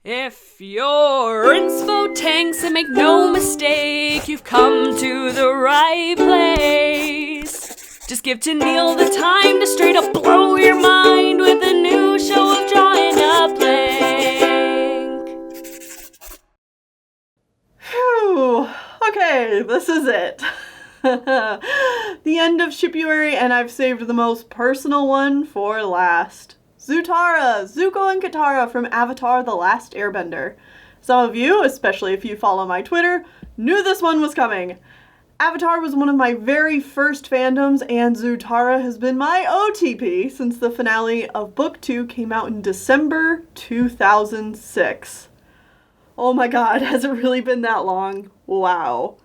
If you're inspo tanks, and make no mistake, you've come to the right place. Just give Neil the time to straight up blow your mind with a new show of drawing a blank. Phew. Okay, this is it. The end of Shipuary, and I've saved the most personal one for last. Zutara, Zuko and Katara from Avatar: The Last Airbender. Some of you, especially if you follow my Twitter, knew this one was coming. Avatar was one of my very first fandoms, and Zutara has been my OTP since the finale of Book 2 came out in December 2006. Oh my god, has it really been that long? Wow.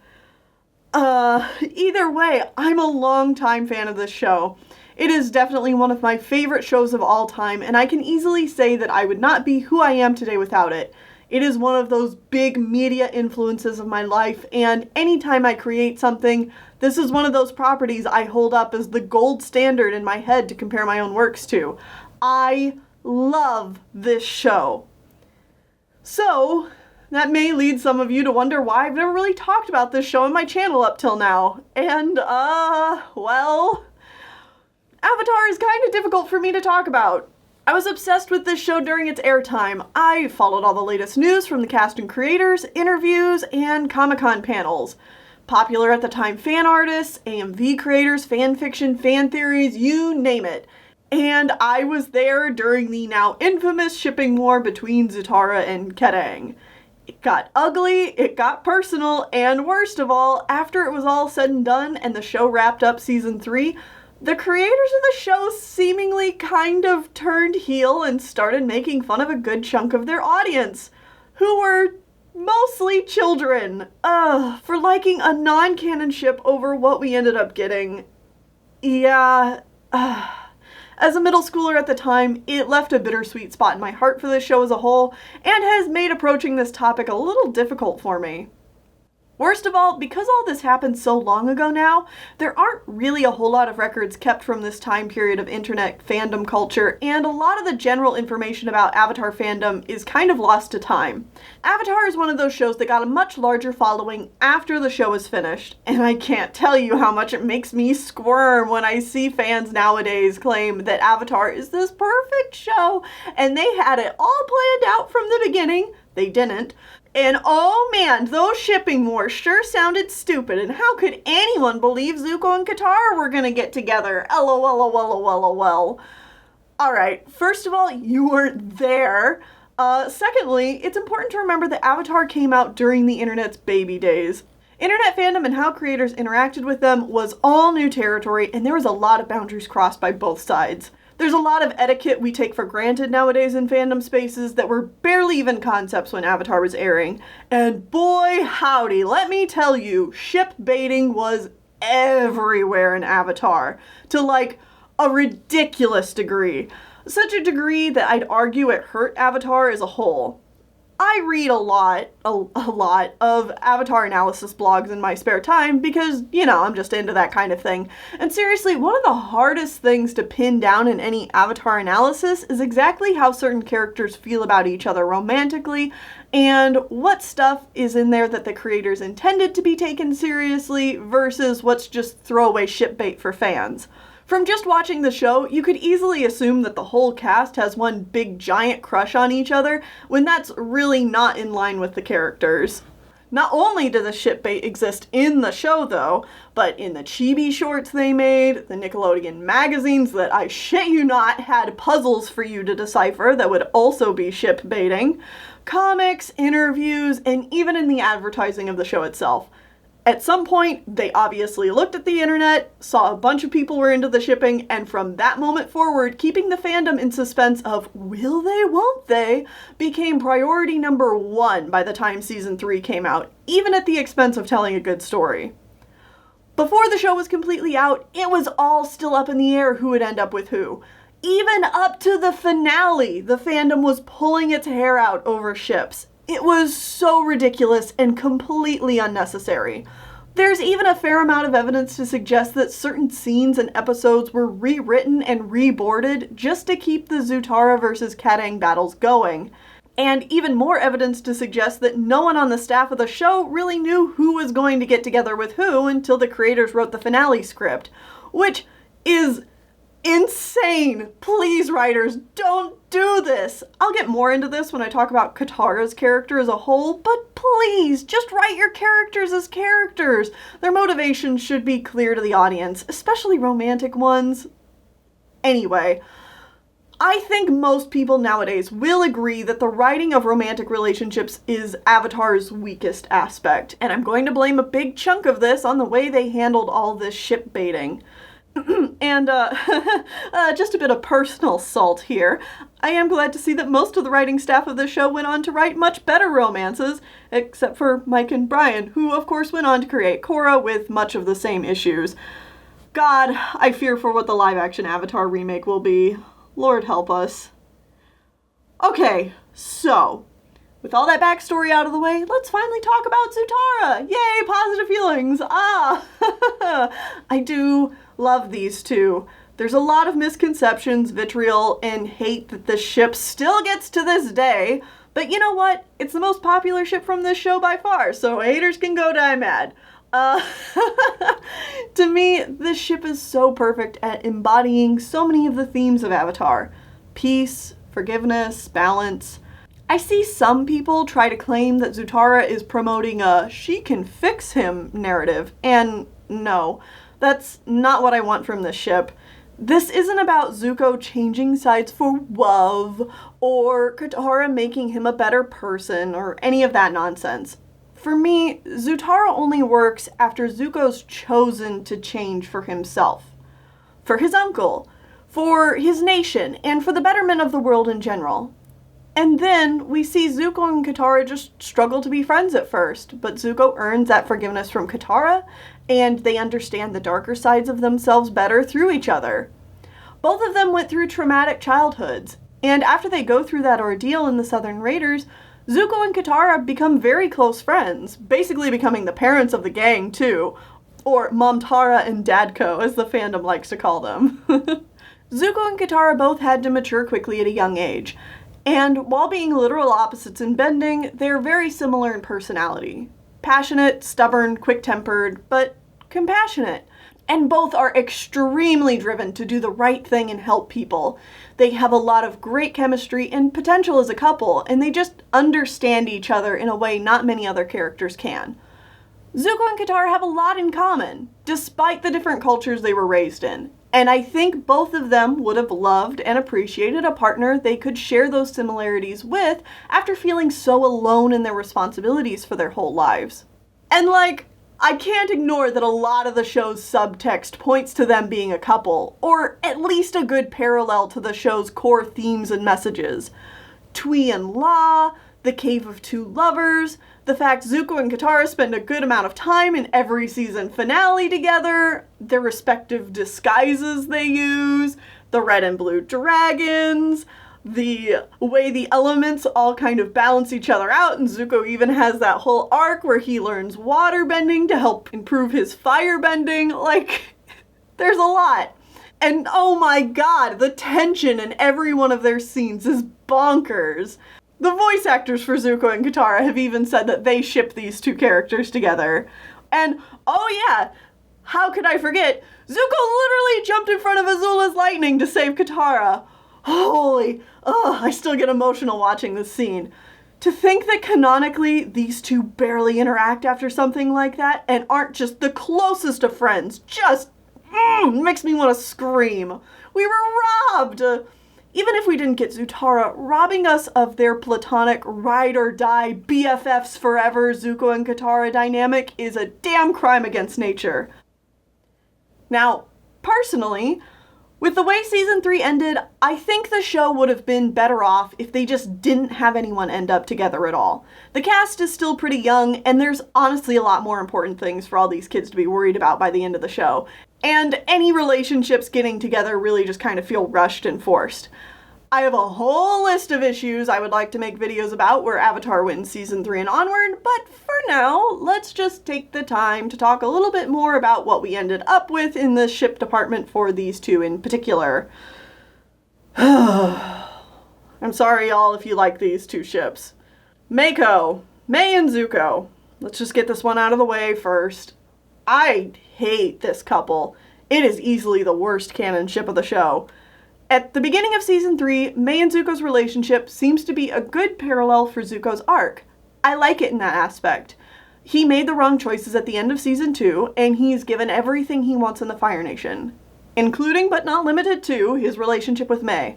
Either way, I'm a longtime fan of this show. It is definitely one of my favorite shows of all time, and I can easily say that I would not be who I am today without it. It is one of those big media influences of my life, and anytime I create something, this is one of those properties I hold up as the gold standard in my head to compare my own works to. I love this show. So, that may lead some of you to wonder why I've never really talked about this show on my channel up till now. And, well, Avatar is kind of difficult for me to talk about. I was obsessed with this show during its airtime. I followed all the latest news from the cast and creators, interviews, and Comic-Con panels. Popular at the time fan artists, AMV creators, fan fiction, fan theories, you name it. And I was there during the now infamous shipping war between Zutara and Kerrang. It got ugly, it got personal, and worst of all, after it was all said and done and the show wrapped up season 3, the creators of the show seemingly kind of turned heel and started making fun of a good chunk of their audience, who were mostly children, for liking a non-canon ship over what we ended up getting. Yeah, as a middle schooler at the time, it left a bittersweet spot in my heart for this show as a whole, and has made approaching this topic a little difficult for me. Worst of all, because all this happened so long ago now, there aren't really a whole lot of records kept from this time period of internet fandom culture, and a lot of the general information about Avatar fandom is kind of lost to time. Avatar is one of those shows that got a much larger following after the show was finished, and I can't tell you how much it makes me squirm when I see fans nowadays claim that Avatar is this perfect show, and they had it all planned out from the beginning. They didn't. And oh man, those shipping wars sure sounded stupid, and how could anyone believe Zuko and Katara were gonna get together? LOL. Alright, first of all, you weren't there. Secondly, it's important to remember that Avatar came out during the internet's baby days. Internet fandom and how creators interacted with them was all new territory, and there was a lot of boundaries crossed by both sides. There's a lot of etiquette we take for granted nowadays in fandom spaces that were barely even concepts when Avatar was airing. And boy howdy, let me tell you, ship baiting was everywhere in Avatar, to like a ridiculous degree. Such a degree that I'd argue it hurt Avatar as a whole. I read a lot of Avatar analysis blogs in my spare time because, you know, I'm just into that kind of thing. And seriously, one of the hardest things to pin down in any Avatar analysis is exactly how certain characters feel about each other romantically, and what stuff is in there that the creators intended to be taken seriously versus what's just throwaway shipbait for fans. From just watching the show, you could easily assume that the whole cast has one big giant crush on each other, when that's really not in line with the characters. Not only does the shipbait exist in the show though, but in the chibi shorts they made, the Nickelodeon magazines that I shit you not had puzzles for you to decipher that would also be ship baiting, comics, interviews, and even in the advertising of the show itself. At some point, they obviously looked at the internet, saw a bunch of people were into the shipping, and from that moment forward, keeping the fandom in suspense of will they, won't they, became priority number 1 by the time season 3 came out, even at the expense of telling a good story. Before the show was completely out, it was all still up in the air who would end up with who. Even up to the finale, the fandom was pulling its hair out over ships. It was so ridiculous and completely unnecessary. There's even a fair amount of evidence to suggest that certain scenes and episodes were rewritten and reboarded just to keep the Zutara versus Kerrang battles going. And even more evidence to suggest that no one on the staff of the show really knew who was going to get together with who until the creators wrote the finale script, which is insane. Please, writers, don't do this. I'll get more into this when I talk about Katara's character as a whole, but please, just write your characters as characters. Their motivations should be clear to the audience, especially romantic ones. Anyway, I think most people nowadays will agree that the writing of romantic relationships is Avatar's weakest aspect, and I'm going to blame a big chunk of this on the way they handled all this ship baiting. And, just a bit of personal salt here. I am glad to see that most of the writing staff of the show went on to write much better romances, except for Mike and Brian, who of course went on to create Korra with much of the same issues. God, I fear for what the live-action Avatar remake will be. Lord help us. Okay, so, with all that backstory out of the way, let's finally talk about Zutara! Yay, positive feelings! I do love these two. There's a lot of misconceptions, vitriol, and hate that this ship still gets to this day, but you know what? It's the most popular ship from this show by far, so haters can go die mad. To me, this ship is so perfect at embodying so many of the themes of Avatar. Peace, forgiveness, balance. I see some people try to claim that Zutara is promoting a she can fix him narrative, and no, that's not what I want from this ship. This isn't about Zuko changing sides for love, or Katara making him a better person, or any of that nonsense. For me, Zutara only works after Zuko's chosen to change for himself. For his uncle, for his nation, and for the betterment of the world in general. And then we see Zuko and Katara just struggle to be friends at first, but Zuko earns that forgiveness from Katara, and they understand the darker sides of themselves better through each other. Both of them went through traumatic childhoods, and after they go through that ordeal in the Southern Raiders, Zuko and Katara become very close friends, basically becoming the parents of the gang too, or Mom Tara and Dadko as the fandom likes to call them. Zuko and Katara both had to mature quickly at a young age, and while being literal opposites in bending, they're very similar in personality. Passionate, stubborn, quick-tempered, but compassionate. And both are extremely driven to do the right thing and help people. They have a lot of great chemistry and potential as a couple, and they just understand each other in a way not many other characters can. Zuko and Katara have a lot in common, despite the different cultures they were raised in. And I think both of them would have loved and appreciated a partner they could share those similarities with after feeling so alone in their responsibilities for their whole lives. And I can't ignore that a lot of the show's subtext points to them being a couple, or at least a good parallel to the show's core themes and messages. Tui and La, the Cave of Two Lovers, the fact Zuko and Katara spend a good amount of time in every season finale together, their respective disguises they use, the red and blue dragons, the way the elements all kind of balance each other out, and Zuko even has that whole arc where he learns water bending to help improve his fire bending. There's a lot. And oh my god, the tension in every one of their scenes is bonkers. The voice actors for Zuko and Katara have even said that they ship these two characters together. And oh yeah, how could I forget? Zuko literally jumped in front of Azula's lightning to save Katara. I still get emotional watching this scene. To think that canonically these two barely interact after something like that and aren't just the closest of friends just makes me want to scream. We were robbed! Even if we didn't get Zutara, robbing us of their platonic ride or die BFFs forever Zuko and Katara dynamic is a damn crime against nature. Now, personally, with the way season 3 ended, I think the show would have been better off if they just didn't have anyone end up together at all. The cast is still pretty young, and there's honestly a lot more important things for all these kids to be worried about by the end of the show. And any relationships getting together really just kind of feel rushed and forced. I have a whole list of issues I would like to make videos about where Avatar wins season 3 and onward, but for now, let's just take the time to talk a little bit more about what we ended up with in the ship department for these two in particular. I'm sorry, y'all, if you like these two ships. Mei and Zuko. Let's just get this one out of the way first. I hate this couple. It is easily the worst canon ship of the show. At the beginning of Season 3, Mei and Zuko's relationship seems to be a good parallel for Zuko's arc. I like it in that aspect. He made the wrong choices at the end of Season 2, and he's given everything he wants in the Fire Nation, including but not limited to his relationship with Mei.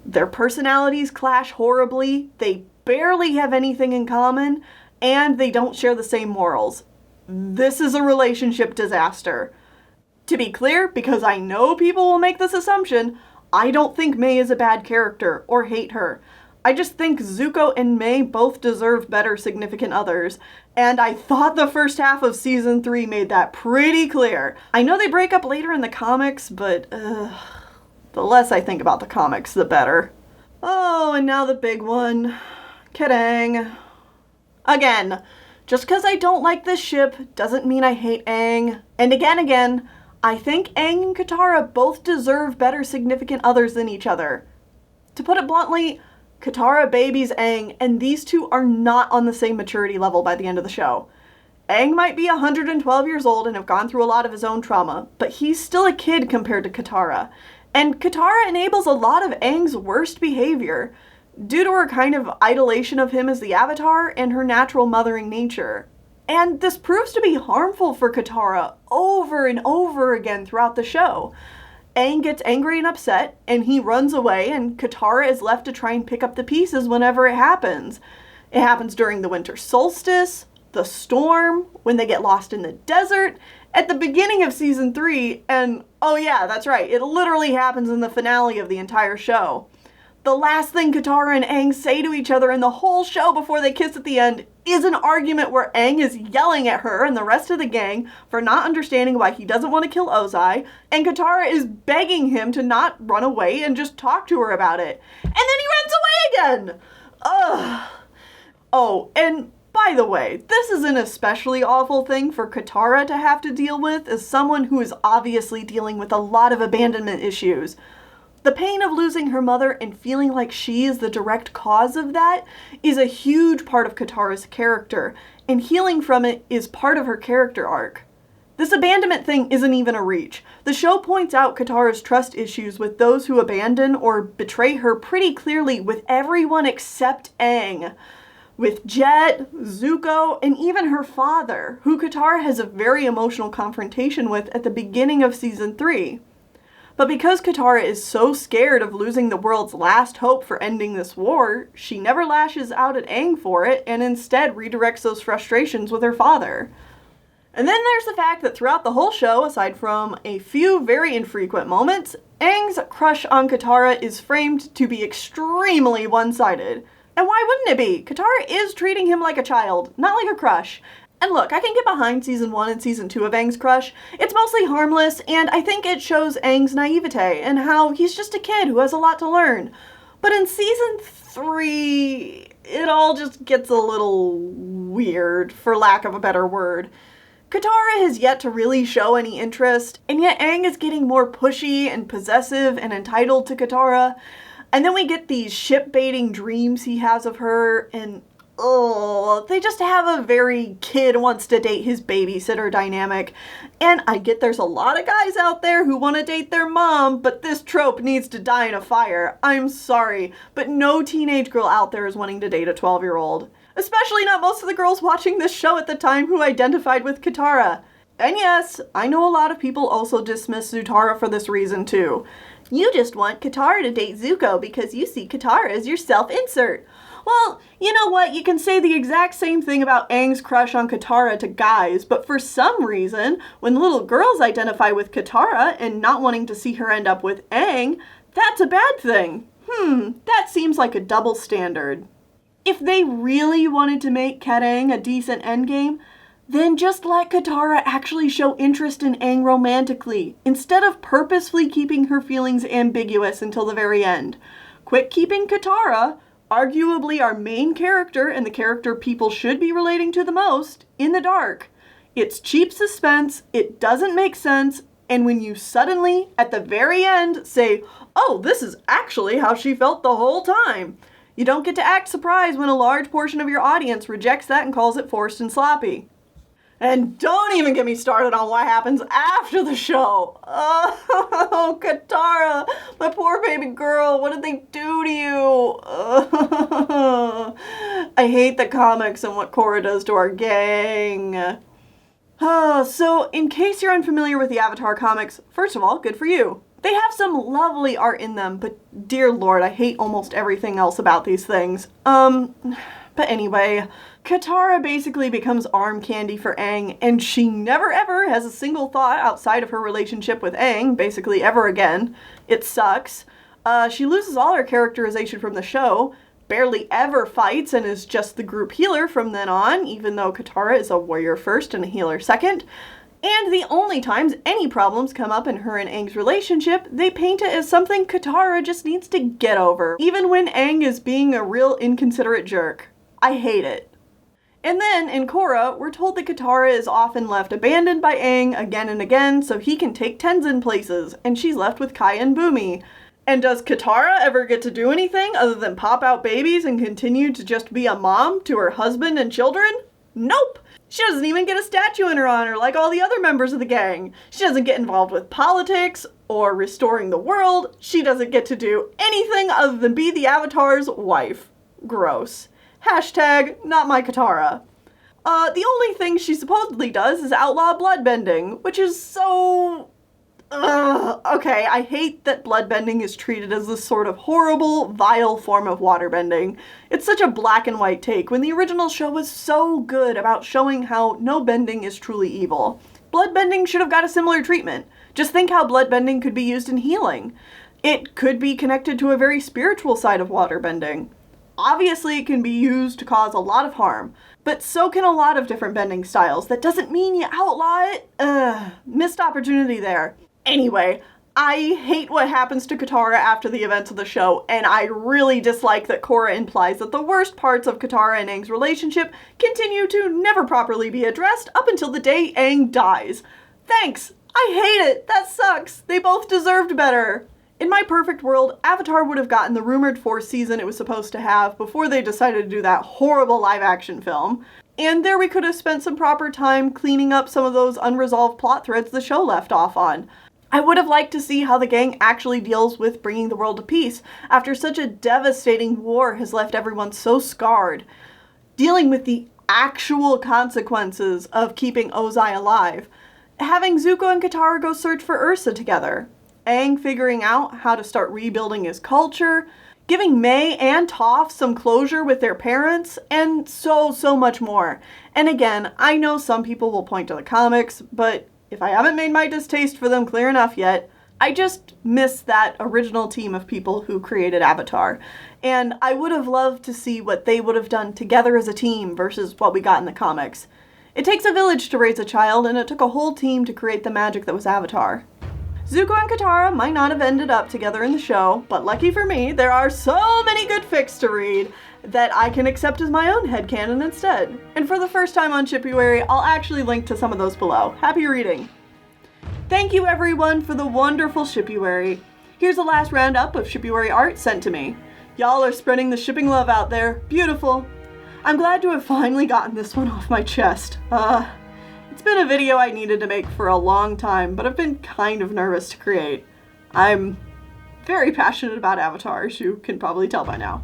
Their personalities clash horribly, they barely have anything in common, and they don't share the same morals. This is a relationship disaster. To be clear, because I know people will make this assumption, I don't think Mei is a bad character or hate her. I just think Zuko and Mei both deserve better significant others, and I thought the first half of Season 3 made that pretty clear. I know they break up later in the comics, but the less I think about the comics, the better. Oh, and now the big one. Kidding. Again, just because I don't like this ship doesn't mean I hate Aang. And again, I think Aang and Katara both deserve better significant others than each other. To put it bluntly, Katara babies Aang, and these two are not on the same maturity level by the end of the show. Aang might be 112 years old and have gone through a lot of his own trauma, but he's still a kid compared to Katara. And Katara enables a lot of Aang's worst behavior, due to her kind of idolation of him as the Avatar and her natural mothering nature. And this proves to be harmful for Katara over and over again throughout the show. Aang gets angry and upset, and he runs away, and Katara is left to try and pick up the pieces whenever it happens. It happens during the winter solstice, the storm, when they get lost in the desert, at the beginning of Season 3, and oh yeah, that's right, it literally happens in the finale of the entire show. The last thing Katara and Aang say to each other in the whole show before they kiss at the end is an argument where Aang is yelling at her and the rest of the gang for not understanding why he doesn't want to kill Ozai, and Katara is begging him to not run away and just talk to her about it. And then he runs away again! Ugh. Oh, and by the way, this is an especially awful thing for Katara to have to deal with as someone who is obviously dealing with a lot of abandonment issues. The pain of losing her mother and feeling like she is the direct cause of that is a huge part of Katara's character, and healing from it is part of her character arc. This abandonment thing isn't even a reach. The show points out Katara's trust issues with those who abandon or betray her pretty clearly with everyone except Aang. With Jet, Zuko, and even her father, who Katara has a very emotional confrontation with at the beginning of Season 3. But because Katara is so scared of losing the world's last hope for ending this war, she never lashes out at Aang for it and instead redirects those frustrations with her father. And then there's the fact that throughout the whole show, aside from a few very infrequent moments, Aang's crush on Katara is framed to be extremely one-sided. And why wouldn't it be? Katara is treating him like a child, not like a crush. And look, I can get behind Season 1 and Season 2 of Aang's crush. It's mostly harmless, and I think it shows Aang's naivete and how he's just a kid who has a lot to learn. But in Season 3, it all just gets a little weird, for lack of a better word. Katara has yet to really show any interest, and yet Aang is getting more pushy and possessive and entitled to Katara. And then we get these ship-baiting dreams he has of her, and they just have a very kid wants to date his babysitter dynamic. And I get there's a lot of guys out there who want to date their mom, but this trope needs to die in a fire. I'm sorry, but no teenage girl out there is wanting to date a 12-year-old. Especially not most of the girls watching this show at the time who identified with Katara. And yes, I know a lot of people also dismiss Zutara for this reason too. You just want Katara to date Zuko because you see Katara as your self-insert. Well, you know what? You can say the exact same thing about Aang's crush on Katara to guys, but for some reason, when little girls identify with Katara and not wanting to see her end up with Aang, that's a bad thing. That seems like a double standard. If they really wanted to make Cat Aang a decent endgame, then just let Katara actually show interest in Aang romantically, instead of purposefully keeping her feelings ambiguous until the very end. Quit keeping Katara, arguably our main character and the character people should be relating to the most, in the dark. It's cheap suspense, it doesn't make sense, And when you suddenly, at the very end, say, oh, this is actually how she felt the whole time, you don't get to act surprised when a large portion of your audience rejects that and calls it forced and sloppy. And don't even get me started on what happens after the show. Oh, Zutara, my poor baby girl, what did they do to you? I hate the comics and what Korra does to our gang. So, in case you're unfamiliar with the Avatar comics, first of all, good for you. They have some lovely art in them, but dear lord, I hate almost everything else about these things. But anyway, Zutara basically becomes arm candy for Aang, and she never ever has a single thought outside of her relationship with Aang, basically ever again. It sucks. She loses all her characterization from the show, barely ever fights, and is just the group healer from then on, even though Zutara is a warrior first and a healer second. And the only times any problems come up in her and Aang's relationship, they paint it as something Zutara just needs to get over, even when Aang is being a real inconsiderate jerk. I hate it. And then, in Korra, we're told that Zutara is often left abandoned by Aang again and again so he can take Tenzin places, and she's left with Kai and Bumi. And does Zutara ever get to do anything other than pop out babies and continue to just be a mom to her husband and children? Nope! She doesn't even get a statue in her honor like all the other members of the gang. She doesn't get involved with politics or restoring the world. She doesn't get to do anything other than be the Avatar's wife. Gross. Hashtag not my Zutara. The only thing she supposedly does is outlaw bloodbending, which is so... Okay, I hate that bloodbending is treated as this sort of horrible, vile form of waterbending. It's such a black and white take, when the original show was so good about showing how no bending is truly evil. Bloodbending should have got a similar treatment. Just think how bloodbending could be used in healing. It could be connected to a very spiritual side of waterbending. Obviously, it can be used to cause a lot of harm, but so can a lot of different bending styles. That doesn't mean you outlaw it. Missed opportunity there. Anyway, I hate what happens to Zutara after the events of the show, and I really dislike that Korra implies that the worst parts of Zutara and Aang's relationship continue to never properly be addressed up until the day Aang dies. Thanks! I hate it! That sucks! They both deserved better! In my perfect world, Avatar would have gotten the rumored 4th season it was supposed to have before they decided to do that horrible live-action film. And there we could have spent some proper time cleaning up some of those unresolved plot threads the show left off on. I would have liked to see how the gang actually deals with bringing the world to peace after such a devastating war has left everyone so scarred. Dealing with the actual consequences of keeping Ozai alive. Having Zuko and Zutara go search for Ursa together. Aang figuring out how to start rebuilding his culture. Giving Mai and Toph some closure with their parents. And so much more. And again, I know some people will point to the comics, but if I haven't made my distaste for them clear enough yet, I just miss that original team of people who created Avatar. And I would have loved to see what they would have done together as a team versus what we got in the comics. It takes a village to raise a child, and it took a whole team to create the magic that was Avatar. Zuko and Zutara might not have ended up together in the show, but lucky for me, there are so many good fics to read that I can accept as my own headcanon instead. And for the first time on Shipuary, I'll actually link to some of those below. Happy reading! Thank you everyone for the wonderful Shipuary. Here's the last roundup of Shipuary art sent to me. Y'all are spreading the shipping love out there. Beautiful. I'm glad to have finally gotten this one off my chest. It's been a video I needed to make for a long time, but I've been kind of nervous to create. I'm very passionate about Avatar, as you can probably tell by now.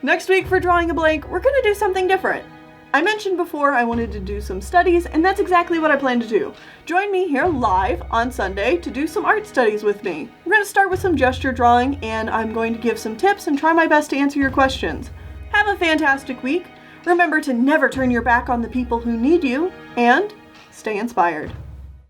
Next week for Drawing a Blank, we're gonna do something different. I mentioned before I wanted to do some studies, and that's exactly what I plan to do. Join me here live on Sunday to do some art studies with me. We're gonna start with some gesture drawing, and I'm going to give some tips and try my best to answer your questions. Have a fantastic week. Remember to never turn your back on the people who need you, and stay inspired.